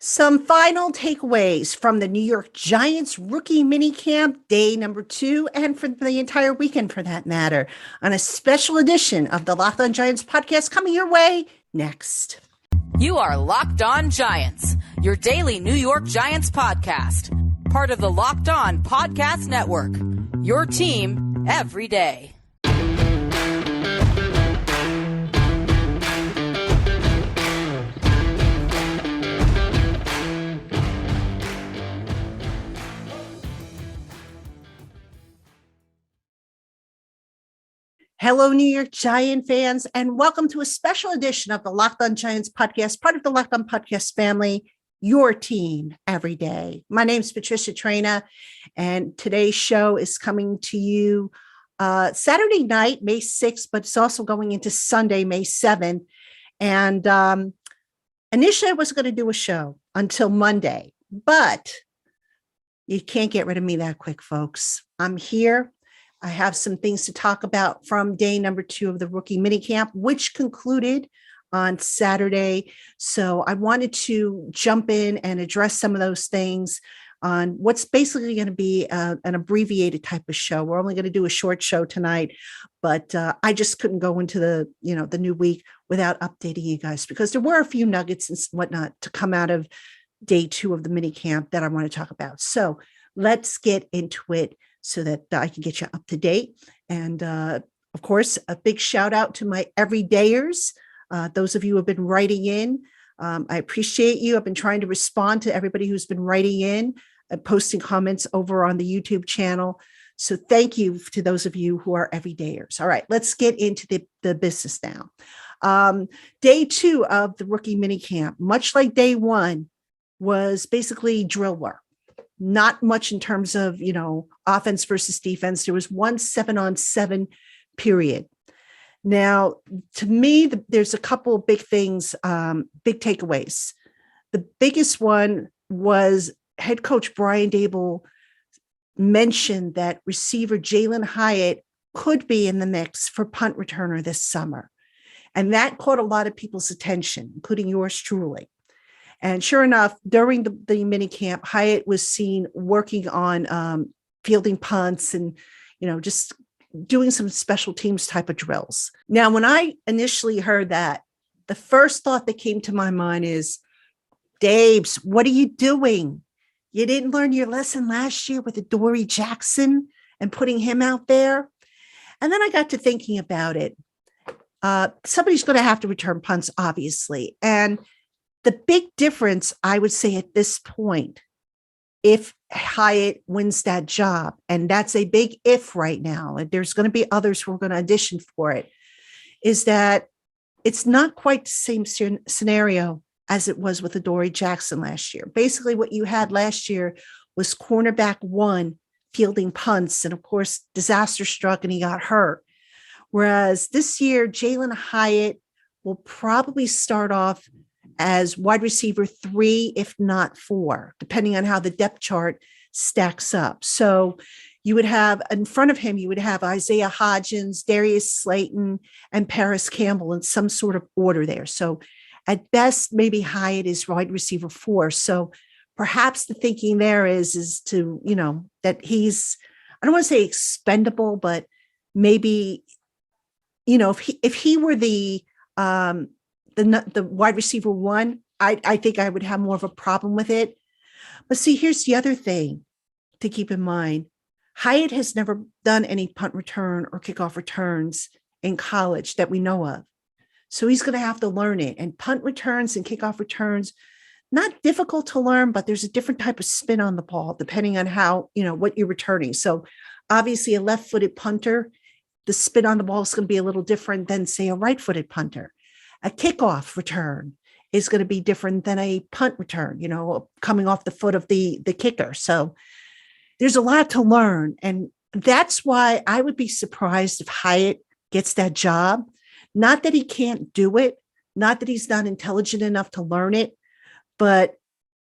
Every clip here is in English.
Some final takeaways from the New York Giants rookie minicamp day number 2, and for the entire weekend for that matter, on a special edition of the Locked On Giants podcast coming your way next. You are Locked On Giants, your daily New York Giants podcast, part of the Locked On Podcast Network, your team every day. Hello, New York Giant fans, and welcome to a special edition of the Locked On Giants podcast, part of the Locked On Podcast family, your team every day. My name is Patricia Traina, and today's show is coming to you Saturday night, May 6th, but it's also going into Sunday, May 7th. And initially, I wasn't going to do a show until Monday, but you can't get rid of me that quick, folks. I'm here. I have some things to talk about from day number 2 of the rookie minicamp, which concluded on Saturday. So I wanted to jump in and address some of those things on what's basically going to be an abbreviated type of show. We're only going to do a short show tonight, but I just couldn't go into the new week without updating you guys, because there were a few nuggets and whatnot to come out of day 2 of the minicamp that I want to talk about. So let's get into it, so that I can get you up to date. And of course, a big shout out to my everydayers. Those of you who have been writing in, I appreciate you. I've been trying to respond to everybody who's been writing in and posting comments over on the YouTube channel. So thank you to those of you who are everydayers. All right, let's get into the business now. Day 2 of the rookie minicamp, much like day 1, was basically drill work. Not much in terms of, offense versus defense. There was one 7-on-7 period. Now, to me, there's a couple of big things, big takeaways. The biggest one was head coach Brian Daboll mentioned that receiver Jalen Hyatt could be in the mix for punt returner this summer. And that caught a lot of people's attention, including yours truly. And sure enough, during the minicamp, Hyatt was seen working on fielding punts and, just doing some special teams type of drills. Now, when I initially heard that, the first thought that came to my mind is, Dabes, what are you doing? You didn't learn your lesson last year with Adoree Jackson and putting him out there? And then I got to thinking about it. Somebody's going to have to return punts, obviously. And the big difference, I would say at this point, if Hyatt wins that job, and that's a big if right now, and there's going to be others who are going to audition for it, is that it's not quite the same scenario as it was with Adoree Jackson last year. Basically, what you had last year was cornerback 1 fielding punts, and of course, disaster struck and he got hurt. Whereas this year, Jalen Hyatt will probably start off as wide receiver 3, if not 4, depending on how the depth chart stacks up. So you would have in front of him, you would have Isaiah Hodgins, Darius Slayton, and Paris Campbell in some sort of order there. So at best, maybe Hyatt is wide receiver 4. So perhaps the thinking there is to, that he's, I don't want to say expendable, but maybe, if he were the wide receiver 1, I think I would have more of a problem with it. But see, here's the other thing to keep in mind. Hyatt has never done any punt return or kickoff returns in college that we know of. So he's going to have to learn it. And punt returns and kickoff returns, not difficult to learn, but there's a different type of spin on the ball depending on how, what you're returning. So obviously a left-footed punter, the spin on the ball is going to be a little different than, say, a right-footed punter. A kickoff return is going to be different than a punt return, coming off the foot of the kicker. So there's a lot to learn. And that's why I would be surprised if Hyatt gets that job. Not that he can't do it, not that he's not intelligent enough to learn it, but,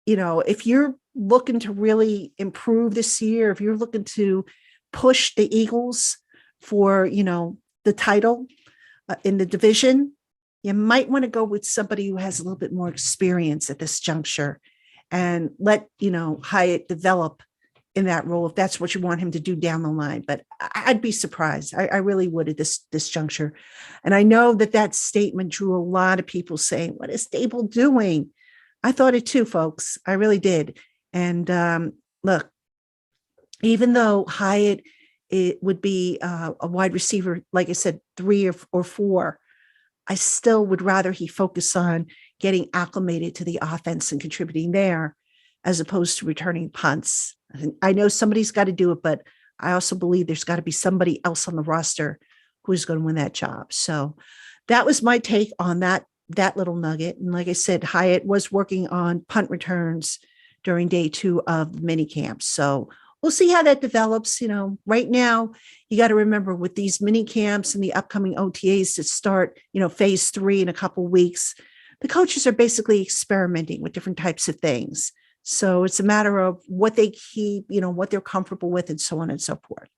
if you're looking to really improve this year, if you're looking to push the Eagles for, the title in the division, you might want to go with somebody who has a little bit more experience at this juncture and let, Hyatt develop in that role if that's what you want him to do down the line. But I'd be surprised. I really would at this juncture. And I know that statement drew a lot of people saying, what is Dable doing? I thought it too, folks. I really did. And look, even though Hyatt it would be a wide receiver, like I said, 3 or 4, I still would rather he focus on getting acclimated to the offense and contributing there as opposed to returning punts. I know somebody's got to do it, but I also believe there's got to be somebody else on the roster who's going to win that job. So that was my take on that little nugget. And like I said, Hyatt was working on punt returns during day 2 of the minicamp. So we'll see how that develops. Right now, you got to remember with these mini camps and the upcoming OTAs that start, phase 3 in a couple of weeks, the coaches are basically experimenting with different types of things. So it's a matter of what they keep, what they're comfortable with, and so on and so forth.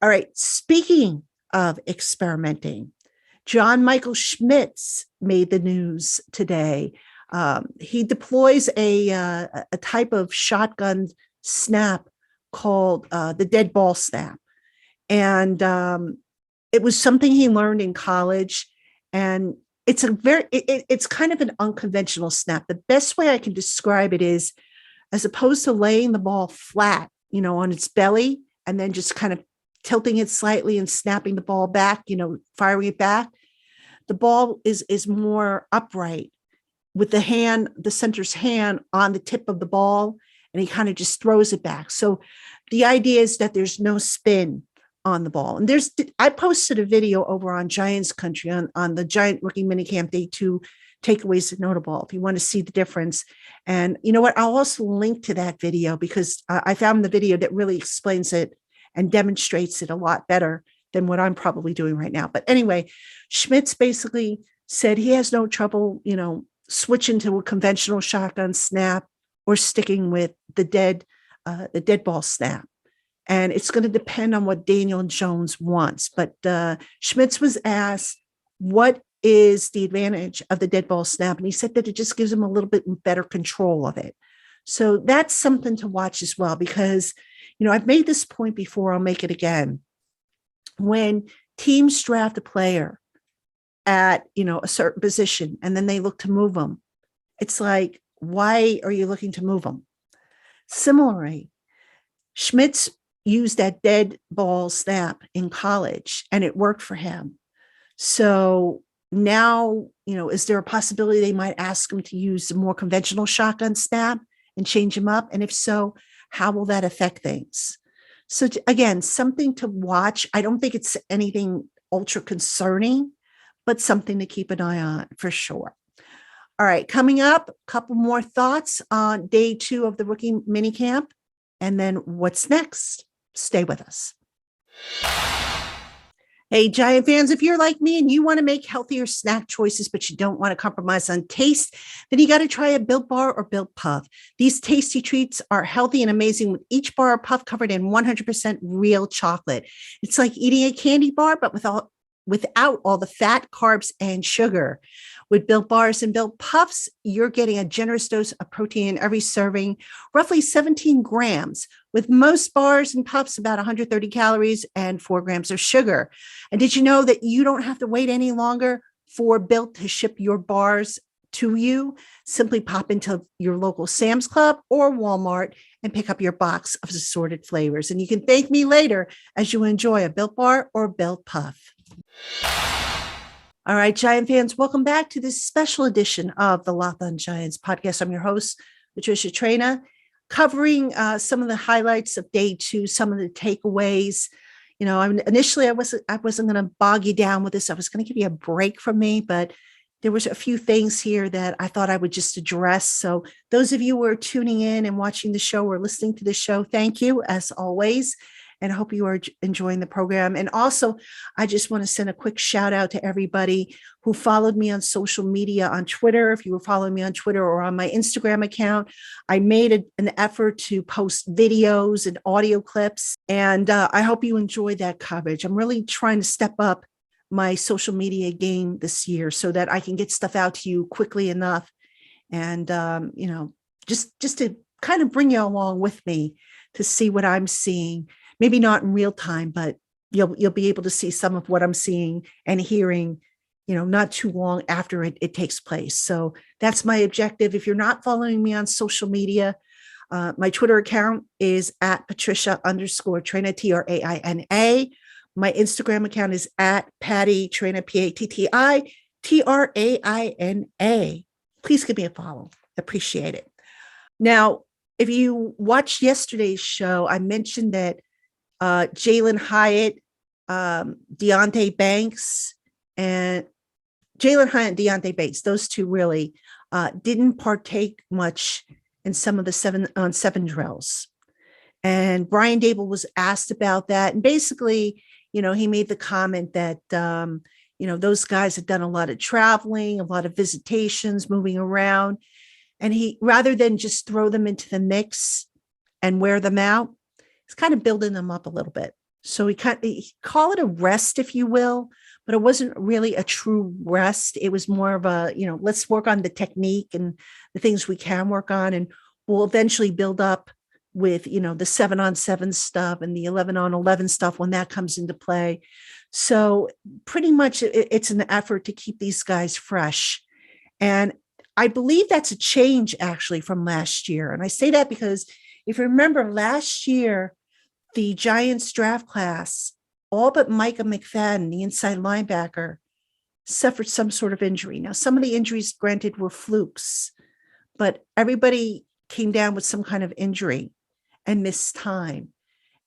All right. Speaking of experimenting, John Michael Schmitz made the news today. He deploys a type of shotgun snap called the dead ball snap. And it was something he learned in college. And it's it's kind of an unconventional snap. The best way I can describe it is, as opposed to laying the ball flat, on its belly, and then just kind of tilting it slightly and snapping the ball back, firing it back, the ball is more upright with the center's hand on the tip of the ball, and he kind of just throws it back. So the idea is that there's no spin on the ball. And I posted a video over on Giants Country on the Giant Rookie Minicamp Day 2 takeaways and notable if you want to see the difference. And you know what? I'll also link to that video because I found the video that really explains it and demonstrates it a lot better than what I'm probably doing right now. But anyway, Schmitz basically said he has no trouble, switching to a conventional shotgun snap or sticking with the dead ball snap. And it's going to depend on what Daniel Jones wants. But Schmitz was asked, what is the advantage of the dead ball snap? And he said that it just gives him a little bit better control of it. So that's something to watch as well, because, I've made this point before, I'll make it again. When teams draft a player at, a certain position, and then they look to move them, it's like, why are you looking to move them? Similarly, Schmitz used that dead ball snap in college and it worked for him. So now, is there a possibility they might ask him to use a more conventional shotgun snap and change him up? And if so, how will that affect things? So again, something to watch. I don't think it's anything ultra concerning, but something to keep an eye on for sure. All right, coming up, a couple more thoughts on day 2 of the rookie minicamp, and then what's next. Stay with us. Hey, Giant fans, if you're like me and you want to make healthier snack choices, but you don't want to compromise on taste, then you got to try a Built Bar or Built Puff. These tasty treats are healthy and amazing, with each bar or puff covered in 100% real chocolate. It's like eating a candy bar, but without all the fat, carbs, and sugar. With Built Bars and Built Puffs, you're getting a generous dose of protein in every serving, roughly 17 grams, with most bars and puffs about 130 calories and 4 grams of sugar. And did you know that you don't have to wait any longer for Built to ship your bars to you? Simply pop into your local Sam's Club or Walmart and pick up your box of assorted flavors. And you can thank me later as you enjoy a Built Bar or Built Puff. All right, Giant fans, welcome back to this special edition of the Locked On Giants podcast. I'm your host, Patricia Traina, covering some of the highlights of day 2, some of the takeaways. Initially I wasn't going to bog you down with this. I was going to give you a break from me, but there was a few things here that I thought I would just address. So those of you who are tuning in and watching the show or listening to the show, thank you as always. And I hope you are enjoying the program. And also, I just want to send a quick shout out to everybody who followed me on social media on Twitter. If you were following me on Twitter or on my Instagram account, I made an effort to post videos and audio clips. And I hope you enjoyed that coverage. I'm really trying to step up my social media game this year so that I can get stuff out to you quickly enough and, just to kind of bring you along with me to see what I'm seeing. Maybe not in real time, but you'll be able to see some of what I'm seeing and hearing, not too long after it takes place. So that's my objective. If you're not following me on social media, my Twitter account is at Patricia_Traina, Traina. My Instagram account is at Patty Traina, PATTI TRAINA. Please give me a follow. Appreciate it. Now, if you watched yesterday's show, I mentioned that Jalen Hyatt, Deonte Banks, and Deonte Banks, those two really didn't partake much in some of the 7-on-7 drills. And Brian Dable was asked about that. And basically, he made the comment that, those guys had done a lot of traveling, a lot of visitations, moving around. And he, rather than just throw them into the mix and wear them out, he's kind of building them up a little bit. So he call it a rest, if you will, but it wasn't really a true rest. It was more of a, let's work on the technique and the things we can work on. And we'll eventually build up with, the 7-on-7 stuff and the 11-on-11 stuff when that comes into play. So pretty much it's an effort to keep these guys fresh. And I believe that's a change actually from last year. And I say that because if you remember last year, the Giants draft class, all but Micah McFadden, the inside linebacker, suffered some sort of injury. Now, some of the injuries, granted, were flukes, but everybody came down with some kind of injury and missed time.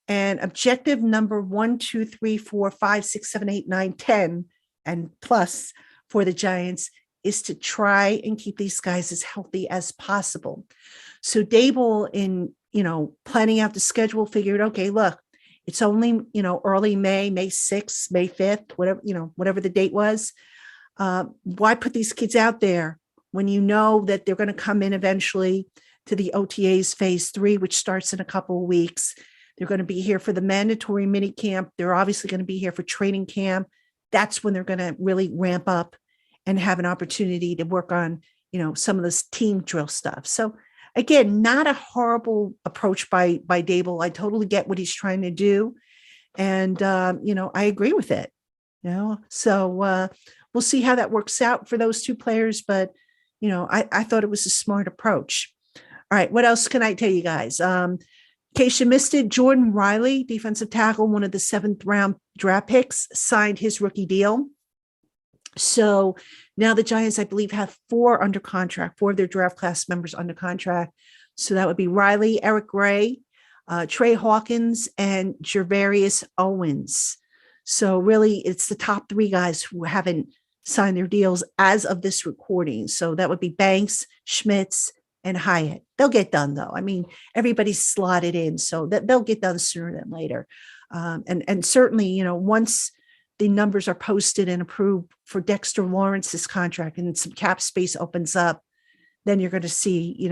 And objective number 1, 2, 3, 4, 5, 6, 7, 8, 9, 10, and plus for the Giants is to try and keep these guys as healthy as possible. So Dable, in planning out the schedule, figured, okay, look, it's only early May 6th, May 5th, whatever the date was. Why put these kids out there when you know that they're going to come in eventually to the OTAs phase 3, which starts in a couple of weeks. They're going to be here for the mandatory minicamp. They're obviously going to be here for training camp. That's when they're going to really ramp up and have an opportunity to work on, some of this team drill stuff. So again, not a horrible approach by Dable. I totally get what he's trying to do. And, I agree with it, so we'll see how that works out for those two players. But, I thought it was a smart approach. All right. What else can I tell you guys? In case you missed it, Jordan Riley, defensive tackle, one of the 7th round draft picks, signed his rookie deal. So now the Giants, I believe, have 4 of their draft class members under contract. So that would be Riley, Eric Gray, Trey Hawkins, and Gervarius Owens. So really, it's the top 3 guys who haven't signed their deals as of this recording. So that would be Banks, Schmitz, and Hyatt. They'll get done, though. I mean, everybody's slotted in, so that they'll get done sooner than later. And certainly, once the numbers are posted and approved for Dexter Lawrence's contract and some cap space opens up, then you're going to see,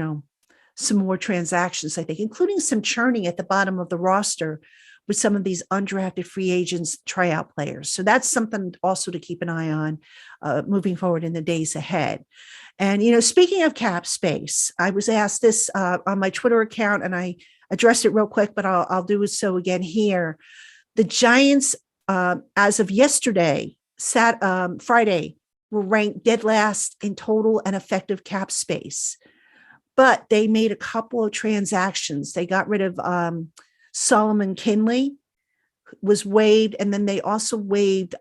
some more transactions, I think, including some churning at the bottom of the roster with some of these undrafted free agents, tryout players. So that's something also to keep an eye on moving forward in the days ahead. And, speaking of cap space, I was asked this on my Twitter account, and I addressed it real quick, but I'll do so again here. The Giants, as of yesterday, Friday, were ranked dead last in total and effective cap space. But they made a couple of transactions. They got rid of Solomon Kinley, was waived, and then they also waived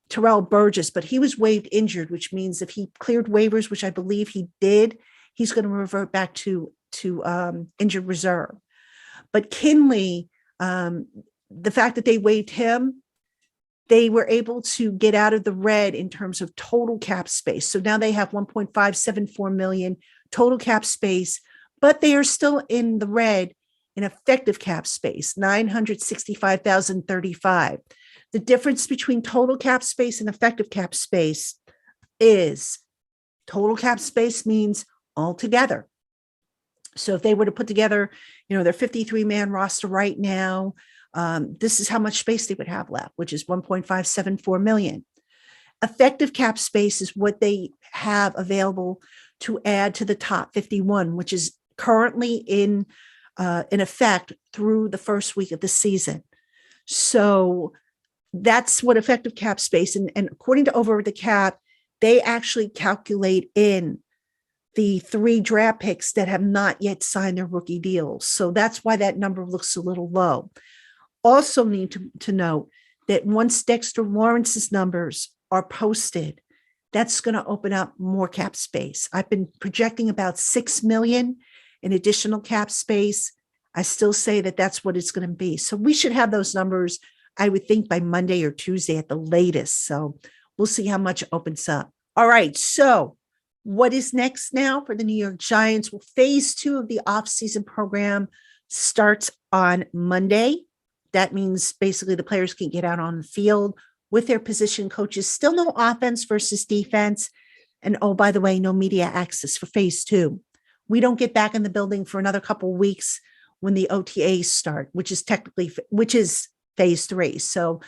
Terrell Burgess, but he was waived injured, which means if he cleared waivers, which I believe he did, he's going to revert back to injured reserve. But Kinley, the fact that they waived him, they were able to get out of the red in terms of total cap space. So now they have 1.574 million total cap space, but they are still in the red in effective cap space, 965,035. The difference between total cap space and effective cap space is total cap space means all together. So if they were to put together, their 53-man roster right now, this is how much space they would have left, which is 1.574 million. Effective cap space is what they have available to add to the top 51, which is currently in effect through the first week of the season. So that's what effective cap space, and according to Over the Cap, they actually calculate in the 3 draft picks that have not yet signed their rookie deals. So that's why that number looks a little low. Also need to note that once Dexter Lawrence's numbers are posted, that's going to open up more cap space. I've been projecting about $6 million in additional cap space. I still say that that's what it's going to be. So we should have those numbers, I would think, by Monday or Tuesday at the latest. So we'll see how much opens up. All right. So what is next now for the New York Giants? Well, phase 2 of the offseason program starts on Monday. That means basically the players can get out on the field with their position coaches. Still no offense versus defense. And oh, by the way, no media access for phase 2. We don't get back in the building for another couple of weeks when the OTAs start, which is phase 3. So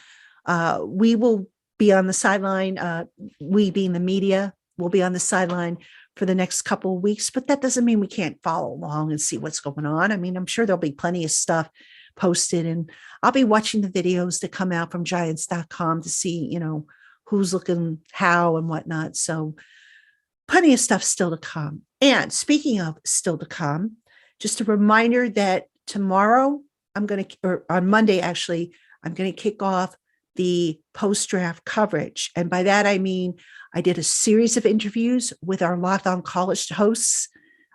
we will be on the sideline. We being the media will be on the sideline for the next couple of weeks, but that doesn't mean we can't follow along and see what's going on. I mean, I'm sure there'll be plenty of stuff posted, and I'll be watching the videos that come out from giants.com to see, who's looking how and whatnot. So plenty of stuff still to come. And speaking of still to come, just a reminder that tomorrow or on Monday, actually, I'm going to kick off the post-draft coverage. And by that, I mean, I did a series of interviews with our Locked On College hosts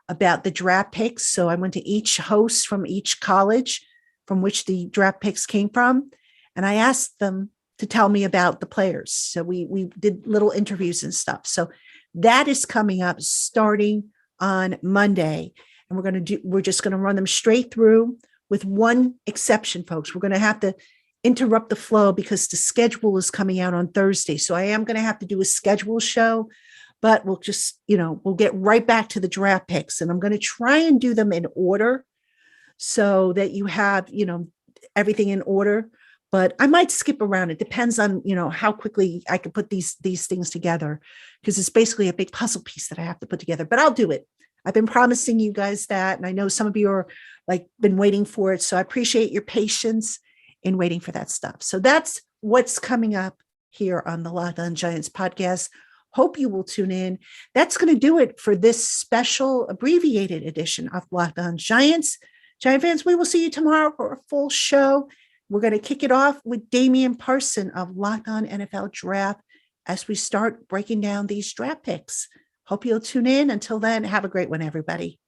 about the draft picks. So I went to each host from each college from which the draft picks came from, and I asked them to tell me about the players. So we did little interviews and stuff. So that is coming up starting on Monday. And we're just going to run them straight through with one exception, folks. We're going to have to interrupt the flow because the schedule is coming out on Thursday. So I am going to have to do a schedule show, but we'll just, we'll get right back to the draft picks, and I'm going to try and do them in order so that you have, everything in order, but I might skip around. It depends on, how quickly I can put these things together, because it's basically a big puzzle piece that I have to put together, but I'll do it. I've been promising you guys that, and I know some of you are been waiting for it. So I appreciate your patience in waiting for that stuff. So that's what's coming up here on the Locked On Giants podcast. Hope you will tune in. That's going to do it for this special abbreviated edition of Locked On Giants. Giant fans, we will see you tomorrow for a full show. We're going to kick it off with Damian Parson of Locked On NFL Draft as we start breaking down these draft picks. Hope you'll tune in. Until then, have a great one, everybody.